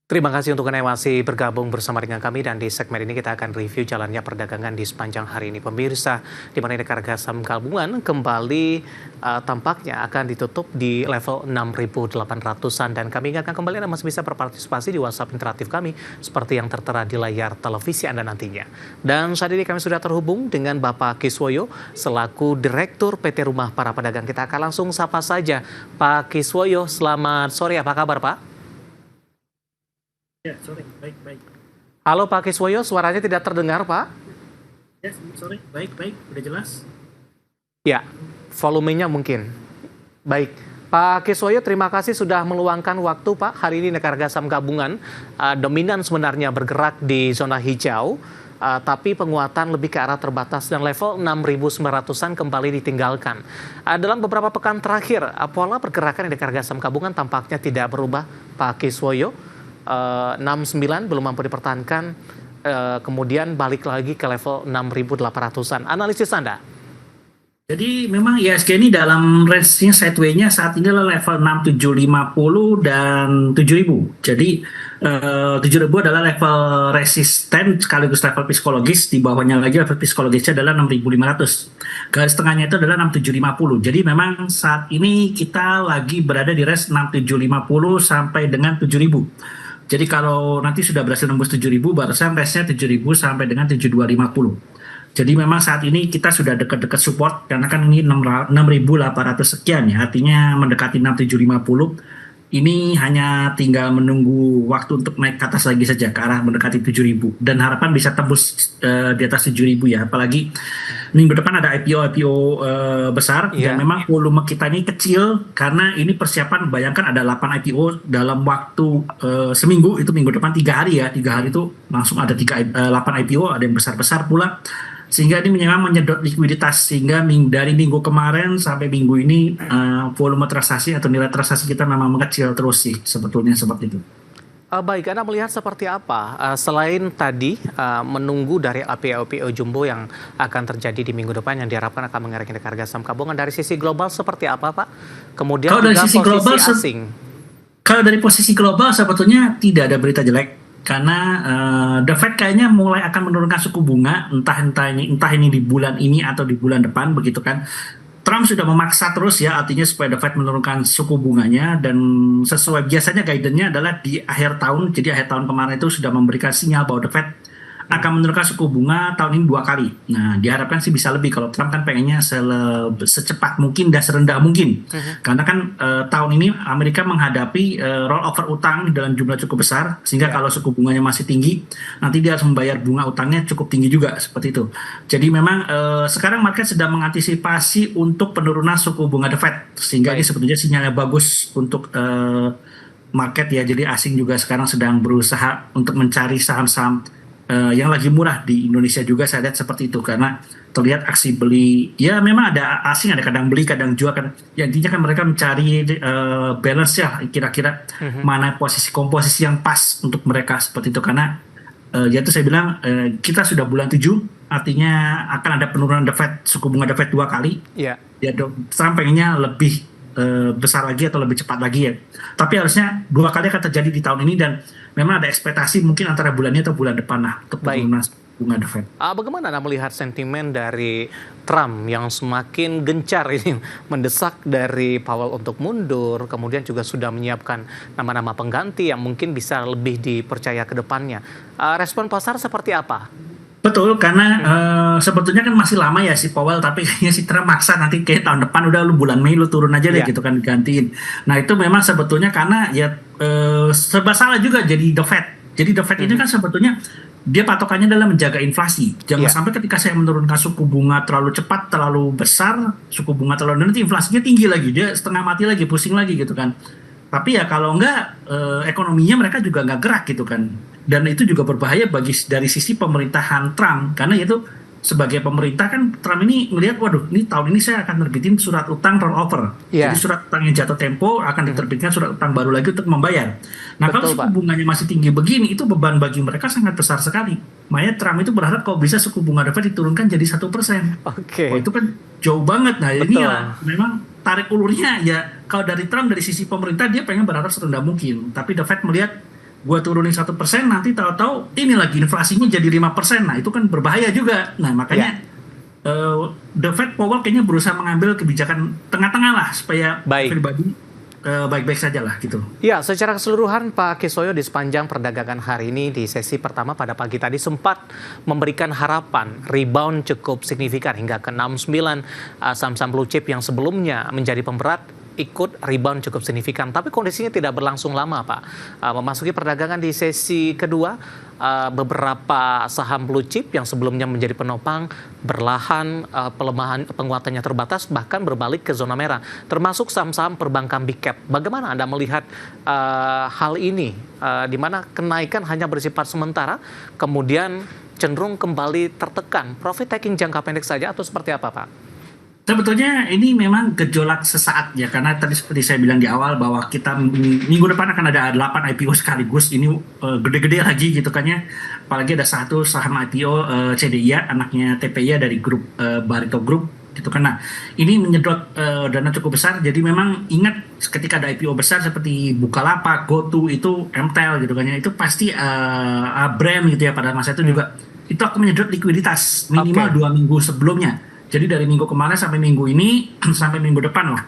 Terima kasih untuk Anda yang masih bergabung bersama dengan kami dan di segmen ini kita akan review jalannya perdagangan di sepanjang hari ini. Pemirsa, di mana indeks harga saham gabungan kembali tampaknya akan ditutup di level 6.800-an dan kami ingatkan kembali Anda masih bisa berpartisipasi di WhatsApp interaktif kami seperti yang tertera di layar televisi Anda nantinya. Dan saat ini kami sudah terhubung dengan Bapak Kiswoyo selaku Direktur PT Rumah Para Pedagang. Kita akan langsung sapa saja. Pak Kiswoyo, selamat sore. Apa kabar, Pak? Ya, sore. Baik. Halo Pak Kiswoyo, suaranya tidak terdengar Pak. Ya, sore. Baik. Udah jelas? Ya, volumenya mungkin. Baik, Pak Kiswoyo terima kasih sudah meluangkan waktu Pak. Hari ini indeks harga saham gabungan dominan sebenarnya bergerak di zona hijau. Tapi penguatan lebih ke arah terbatas dan level 6.900-an kembali ditinggalkan. Dalam beberapa pekan terakhir, pola pergerakan indeks harga saham gabungan tampaknya tidak berubah Pak Kiswoyo. 69 belum mampu dipertahankan, kemudian balik lagi ke level 6.800-an. Analisis Anda? Jadi memang IHSG ini dalam range-nya sideway-nya saat ini adalah level 6750 dan 7000. Jadi 7000 adalah level resisten sekaligus level psikologis, di bawahnya lagi level psikologisnya adalah 6500. Garis tengahnya itu adalah 6750. Jadi memang saat ini kita lagi berada di range 6750 sampai dengan 7000. Jadi kalau nanti sudah berhasil nembus 7.000, barusan range-nya 7.000 sampai dengan 7250. Jadi memang saat ini kita sudah dekat-dekat support, karena kan ini 6.800 sekian ya, artinya mendekati 6.750. Ini hanya tinggal menunggu waktu untuk naik ke atas lagi saja, ke arah mendekati 7.000. Dan harapan bisa tembus di atas 7.000 ya, apalagi minggu depan ada IPO besar. Dan memang volume kita ini kecil karena ini persiapan, bayangkan ada 8 IPO dalam waktu seminggu, itu minggu depan 3 hari ya, 3 hari itu langsung ada 8 IPO, ada yang besar-besar pula, sehingga ini memang menyedot likuiditas, sehingga dari minggu kemarin sampai minggu ini volume transaksi atau nilai transaksi kita memang mengecil terus sih, sebetulnya seperti itu. Baik, Anda melihat seperti apa? Selain tadi menunggu dari IPO jumbo yang akan terjadi di minggu depan yang diharapkan akan mengerek indeks harga saham gabungan, dari sisi global seperti apa, Pak? Kemudian kalau dari juga sisi posisi global, asing. Kalau dari posisi global sebetulnya tidak ada berita jelek. Karena The Fed kayaknya mulai akan menurunkan suku bunga, entah ini di bulan ini atau di bulan depan, begitu kan. Trump sudah memaksa terus ya, artinya supaya The Fed menurunkan suku bunganya, dan sesuai biasanya guidance-nya adalah di akhir tahun. Jadi akhir tahun kemarin itu sudah memberikan sinyal bahwa The Fed akan menurunkan suku bunga tahun ini 2 kali. Nah, diharapkan sih bisa lebih. Kalau Trump kan pengennya secepat mungkin dan serendah mungkin. Karena kan tahun ini Amerika menghadapi rollover utang dalam jumlah cukup besar, sehingga kalau suku bunganya masih tinggi, nanti dia harus membayar bunga utangnya cukup tinggi juga, seperti itu. Jadi memang sekarang market sedang mengantisipasi untuk penurunan suku bunga The Fed, sehingga ini sebetulnya sinyalnya bagus untuk market ya. Jadi asing juga sekarang sedang berusaha untuk mencari saham-saham yang lagi murah di Indonesia juga, saya lihat seperti itu, karena terlihat aksi beli ya, memang ada asing, ada kadang beli kadang jual kan ya, intinya kan mereka mencari balance ya, kira-kira mana komposisi yang pas untuk mereka, seperti itu. Karena ya itu saya bilang kita sudah bulan 7, artinya akan ada penurunan The Fed, suku bunga The Fed 2 kali ya, Trump pengennya lebih besar lagi atau lebih cepat lagi ya, tapi harusnya 2 kali akan terjadi di tahun ini, dan memang ada ekspektasi mungkin antara bulan ini atau bulan depan lah untuk penurunan bunga The Fed. Bagaimana Anda melihat sentimen dari Trump yang semakin gencar ini mendesak dari Powell untuk mundur, kemudian juga sudah menyiapkan nama-nama pengganti yang mungkin bisa lebih dipercaya ke depannya. Respon pasar seperti apa? Betul, karena sebetulnya kan masih lama ya si Powell, tapi kayaknya si Trump maksa nanti kayak tahun depan udah lu bulan Mei lu turun aja deh gitu kan, digantiin. Nah itu memang sebetulnya karena ya serba salah juga jadi The Fed. Jadi The Fed ini kan sebetulnya dia patokannya adalah menjaga inflasi. Jangan sampai ketika saya menurunkan suku bunga terlalu cepat, terlalu besar, suku bunga terlalu nanti inflasinya tinggi lagi, dia setengah mati lagi, pusing lagi gitu kan. Tapi ya kalau enggak, ekonominya mereka juga nggak gerak gitu kan. Dan itu juga berbahaya dari sisi pemerintahan Trump. Karena itu sebagai pemerintah kan Trump ini melihat, waduh ini tahun ini saya akan terbitin surat utang rollover. Jadi surat utang yang jatuh tempo akan diterbitkan surat utang baru lagi untuk membayar. Nah kalau suku bunganya masih tinggi begini, itu beban bagi mereka sangat besar sekali. Makanya Trump itu berharap kalau bisa suku bunga The Fed diturunkan jadi 1%. Oh itu kan jauh banget. Nah ini ya memang tarik ulurnya ya, kalau dari Trump dari sisi pemerintah dia pengen berharap serendah mungkin. Tapi The Fed melihat gua turunin 1%, nanti tahu-tahu ini lagi inflasinya jadi 5%. Nah, itu kan berbahaya juga. Nah, Ya, makanya The Fed Powell kayaknya berusaha mengambil kebijakan tengah-tengah lah supaya baik. everybody baik-baik saja lah gitu. Ya, secara keseluruhan Pak Kiswoyo di sepanjang perdagangan hari ini di sesi pertama pada pagi tadi sempat memberikan harapan rebound cukup signifikan hingga ke 69 saham-saham blue chip yang sebelumnya menjadi pemberat ikut rebound cukup signifikan. Tapi kondisinya tidak berlangsung lama, Pak. Memasuki perdagangan di sesi kedua, beberapa saham blue chip yang sebelumnya menjadi penopang berlahan pelemahan penguatannya terbatas bahkan berbalik ke zona merah, termasuk saham-saham perbankan big cap. Bagaimana Anda melihat hal ini, di mana kenaikan hanya bersifat sementara, kemudian cenderung kembali tertekan, profit taking jangka pendek saja atau seperti apa, Pak? Sebetulnya ini memang gejolak sesaat ya, karena tadi seperti saya bilang di awal bahwa kita minggu depan akan ada 8 IPO sekaligus. Ini gede-gede lagi gitu kan ya. Apalagi ada satu saham IPO CDIA, anaknya TPIA dari grup Barito Group gitu kan. Nah, ini menyedot dana cukup besar. Jadi memang ingat ketika ada IPO besar seperti Bukalapak, GoTo itu MTEL gitu kan ya. Itu pasti brand gitu ya pada masa itu juga. Itu akan menyedot likuiditas minimal 2 minggu sebelumnya. Jadi dari minggu kemarin sampai minggu ini, sampai minggu depan lah.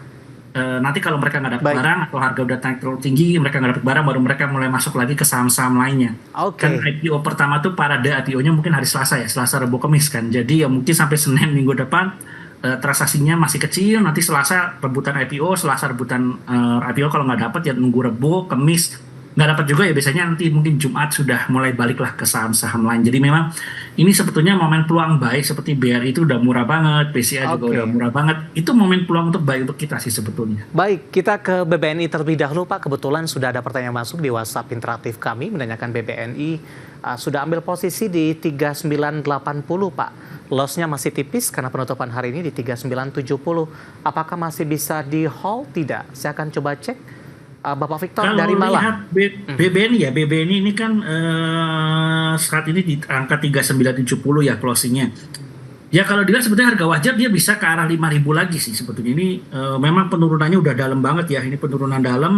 Nanti kalau mereka nggak dapat barang atau harga udah naik terlalu tinggi, mereka nggak dapat barang, baru mereka mulai masuk lagi ke saham-saham lainnya. Kan IPO pertama tuh parade IPO-nya mungkin hari Selasa ya, Selasa, Rabu, Kamis kan. Jadi ya mungkin sampai Senin minggu depan transaksinya masih kecil. Nanti Selasa rebutan IPO, Selasa rebutan IPO, kalau nggak dapat ya nunggu Rabu, Kamis. Nggak dapat juga ya biasanya nanti mungkin Jumat sudah mulai baliklah ke saham-saham lain. Jadi memang ini sebetulnya momen peluang baik, seperti BRI itu udah murah banget, BCA juga udah murah banget. Itu momen peluang untuk baik untuk kita sih sebetulnya. Baik, kita ke BBNI terlebih dahulu Pak. Kebetulan sudah ada pertanyaan masuk di WhatsApp interaktif kami menanyakan BBNI sudah ambil posisi di 3980 Pak. Loss-nya masih tipis karena penutupan hari ini di 3970. Apakah masih bisa di hold? Tidak. Saya akan coba cek. Bapak Victor Kalau dari Malang. BBNI ya, BBNI ini kan saat ini di angka 3970 ya closingnya. Ya kalau dilihat sebetulnya harga wajar dia bisa ke arah 5.000 lagi sih sebetulnya. Ini memang penurunannya udah dalam banget ya. Ini penurunan dalam.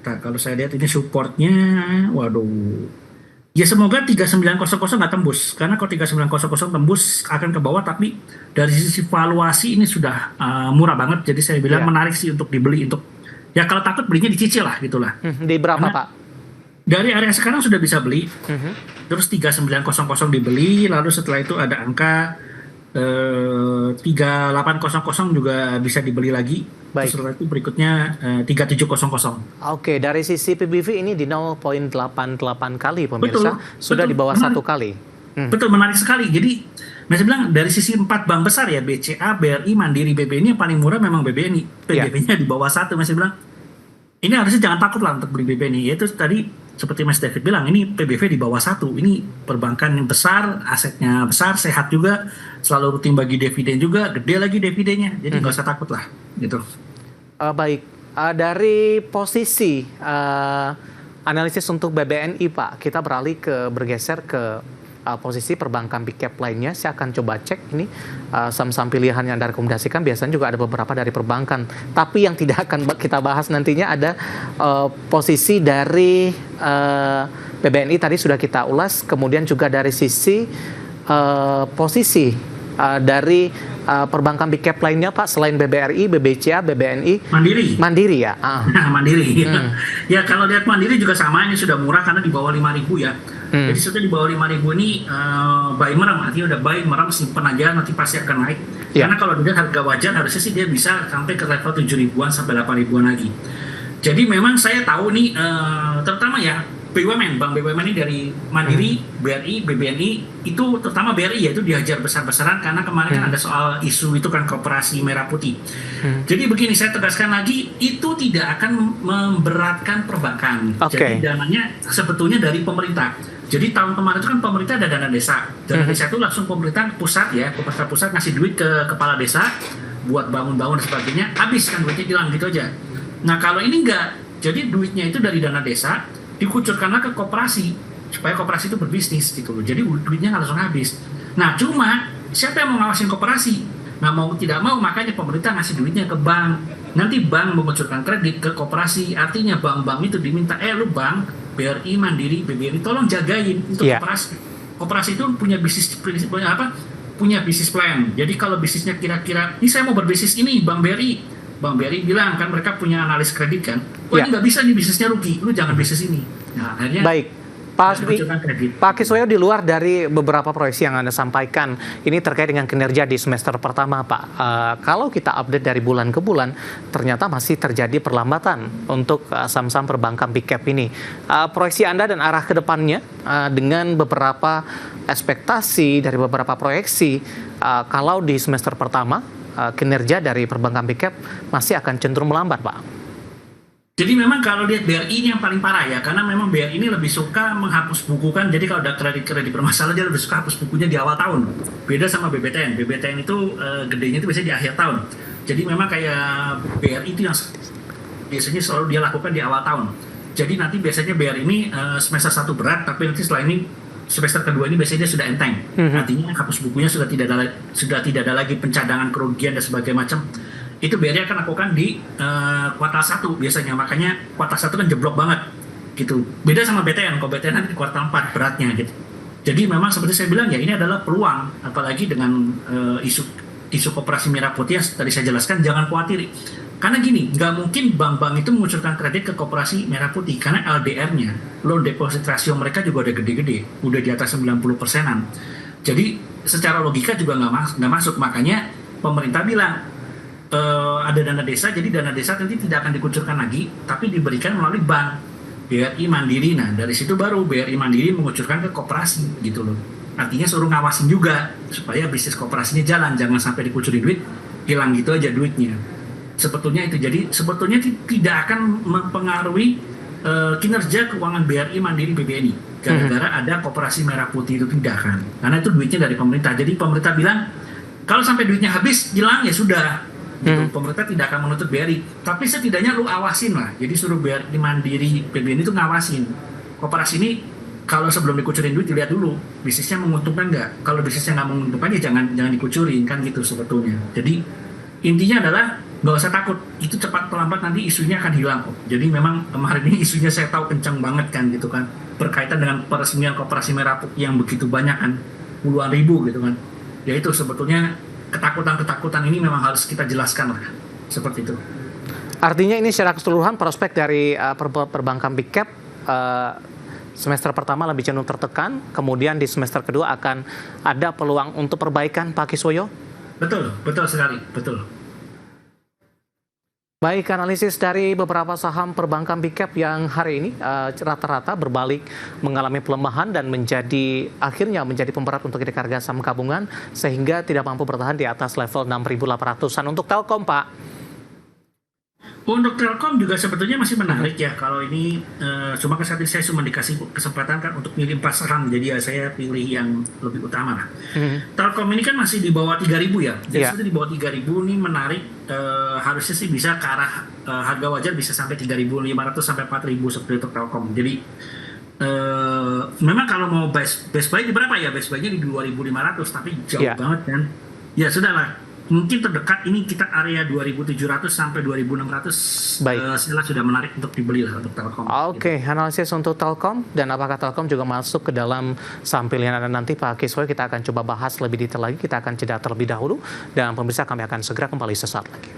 Nah, kalau saya lihat ini supportnya, waduh. Ya semoga 3900 nggak tembus. Karena kalau 3900 tembus akan ke bawah. Tapi dari sisi valuasi ini sudah murah banget. Jadi saya bilang menarik sih untuk dibeli. Ya kalau takut belinya dicicil lah gitulah. Di berapa Pak? Dari area sekarang sudah bisa beli. Terus 3900 dibeli. Lalu setelah itu ada angka 3800 juga bisa dibeli lagi. Terus setelah itu berikutnya 3700. Oke, dari sisi PBV ini di 0,88 kali pemirsa. Sudah di bawah 1 kali. Betul, menarik sekali. Jadi saya bilang dari sisi 4 bank besar ya, BCA, BRI, Mandiri, BBNI yang paling murah memang BBNI. PBV-nya di bawah 1. Saya bilang ini harusnya jangan takut lah untuk beli BBNI. Yaitu tadi seperti Mas David bilang, ini PBV di bawah 1. Ini perbankan yang besar, asetnya besar, sehat juga, selalu rutin bagi dividen juga, gede lagi dividennya. Jadi nggak usah takut lah gitu. Baik, dari posisi analisis untuk BBNI Pak, kita bergeser ke posisi perbankan big cap lainnya. Saya akan coba cek ini saham-saham pilihan yang Anda rekomendasikan. Biasanya juga ada beberapa dari perbankan. Tapi yang tidak akan kita bahas nantinya ada posisi dari BBNI tadi sudah kita ulas. Kemudian juga dari sisi posisi dari perbankan big cap lainnya Pak, selain BBRI, BBCA, BBNI, Mandiri ya. Mandiri. Ya kalau lihat Mandiri juga sama, ini sudah murah karena di bawah 5.000 ya. Jadi sudah di bawah 5.000 ini buy merem, artinya udah buy merem, simpen aja, nanti pasti akan naik. Karena kalau dilihat harga wajar harusnya sih dia bisa sampai ke level 7.000-an sampai 8.000-an lagi. Jadi memang saya tahu nih terutama ya BUMN, Bank BUMN ini dari Mandiri, BRI, BBNI, itu terutama BRI ya itu dihajar besar-besaran karena kemarin kan ada soal isu itu kan koperasi merah putih. Jadi begini, saya tegaskan lagi, itu tidak akan memberatkan perbankan. Jadi dananya sebetulnya dari pemerintah. Jadi tahun kemarin itu kan pemerintah ada dana desa. Dana desa itu langsung pemerintah pusat ya, pemerintah pusat ngasih duit ke kepala desa buat bangun-bangun dan sebagainya, habis kan duitnya hilang gitu aja. Nah kalau ini enggak, jadi duitnya itu dari dana desa dikucurkanlah ke koperasi supaya koperasi itu berbisnis gitu loh. Jadi duitnya nggak langsung habis. Nah cuma siapa yang mau ngawasin koperasi? Nah mau tidak mau makanya pemerintah ngasih duitnya ke bank. Nanti bank mengucurkan kredit ke koperasi. Artinya bank-bank itu diminta, lu bank BRI, Mandiri, BBNI, tolong jagain untuk Iya. koperasi. Koperasi itu punya punya bisnis plan. Jadi kalau bisnisnya kira-kira, ini saya mau berbisnis ini, Bank BRI bilang kan mereka punya analis kredit kan, oh Iya. ini nggak bisa nih bisnisnya rugi, lu jangan bisnis ini. Nah akhirnya Baik. Pak kucurkan kredit. Pak Kiswoyo, di luar dari beberapa proyeksi yang Anda sampaikan, ini terkait dengan kinerja di semester pertama, Pak. Kalau kita update dari bulan ke bulan, ternyata masih terjadi perlambatan untuk saham-saham perbankan big cap ini. Proyeksi Anda dan arah ke depannya dengan beberapa ekspektasi dari beberapa proyeksi, kalau di semester pertama, kinerja dari perbankan big cap masih akan cenderung melambat, Pak. Jadi memang kalau lihat BRI ini yang paling parah ya, karena memang BRI ini lebih suka menghapus buku kan. Jadi kalau ada kredit bermasalah dia lebih suka hapus bukunya di awal tahun. Beda sama BBTN. BBTN itu gedenya itu biasanya di akhir tahun. Jadi memang kayak BRI itu yang biasanya selalu dia lakukan di awal tahun. Jadi nanti biasanya BRI ini semester 1 berat, tapi nanti setelah ini semester kedua ini biasanya dia sudah enteng. Artinya hapus bukunya sudah tidak ada lagi pencadangan kerugian dan sebagainya macam. Itu BRI akan lakukan di kuartal 1 biasanya, makanya kuartal 1 kan jeblok banget gitu. Beda sama BTN, kalau BTN nanti di kuartal 4 beratnya gitu. Jadi memang seperti saya bilang ya, ini adalah peluang, apalagi dengan isu koperasi merah putih yang tadi saya jelaskan. Jangan khawatir, karena gini, nggak mungkin bank-bank itu mengucurkan kredit ke koperasi merah putih, karena LDR-nya, loan deposit ratio mereka juga udah gede-gede, udah di atas 90%-an. Jadi secara logika juga nggak masuk, makanya pemerintah bilang ada dana desa, jadi dana desa nanti tidak akan dikucurkan lagi, tapi diberikan melalui bank BRI Mandiri. Nah dari situ baru BRI Mandiri mengucurkan ke koperasi gitu loh. Artinya suruh ngawasin juga supaya bisnis koperasinya jalan, jangan sampai dikucuri duit, hilang gitu aja duitnya. Sebetulnya itu, jadi sebetulnya tidak akan mempengaruhi kinerja keuangan BRI Mandiri BBNI gara-gara ada koperasi merah putih, itu tidak kan, karena itu duitnya dari pemerintah. Jadi pemerintah bilang kalau sampai duitnya habis hilang ya sudah gitu. Pemerintah tidak akan menuntut BRI, tapi setidaknya lu awasin lah. Jadi suruh BRI Mandiri BBNI itu ngawasin koperasi ini, kalau sebelum dikucurin duit dilihat dulu bisnisnya menguntungkan nggak. Kalau bisnisnya nggak menguntungkan ya jangan dikucurin kan gitu sebetulnya. Jadi intinya adalah nggak usah takut, itu cepat atau lambat nanti isunya akan hilang kok. Jadi memang kemarin ini isunya saya tahu kencang banget kan gitu kan, berkaitan dengan peresmian koperasi merah putih yang begitu banyak kan, puluhan ribu gitu kan. Ya itu sebetulnya ketakutan ini memang harus kita jelaskan lah, seperti itu. Artinya ini secara keseluruhan prospek dari perbankan big cap semester pertama lebih cenderung tertekan, kemudian di semester kedua akan ada peluang untuk perbaikan, Pak Kiswoyo? Betul sekali, betul. Baik, analisis dari beberapa saham perbankan big cap yang hari ini rata-rata berbalik mengalami pelemahan dan akhirnya menjadi pemberat untuk indeks harga saham gabungan sehingga tidak mampu bertahan di atas level 6.800-an. Untuk Telkom, Pak? Untuk Telkom juga sebetulnya masih menarik ya. Kalau ini cuma saat ini saya cuma dikasih kesempatan kan untuk milih 4 saham, jadi ya saya pilih yang lebih utama lah. Telkom ini kan masih di bawah 3.000 ya. Jadi di bawah 3.000 ini menarik, harusnya sih bisa ke arah harga wajar bisa sampai 3.500 sampai 4.000 seperti untuk Telkom. Jadi memang kalau mau best buy di berapa ya? Best buy-nya di 2.500, tapi jauh banget kan. Ya sudahlah. Mungkin terdekat ini kita area 2.700 sampai 2.600. Setelah sudah menarik untuk dibeli lah untuk Telkom. Oke, analisis untuk Telkom, dan apakah Telkom juga masuk ke dalam saham pilihan Anda nanti, Pak Kiswoyo? Kita akan coba bahas lebih detail lagi. Kita akan jeda terlebih dahulu, dan pemirsa kami akan segera kembali sesaat lagi.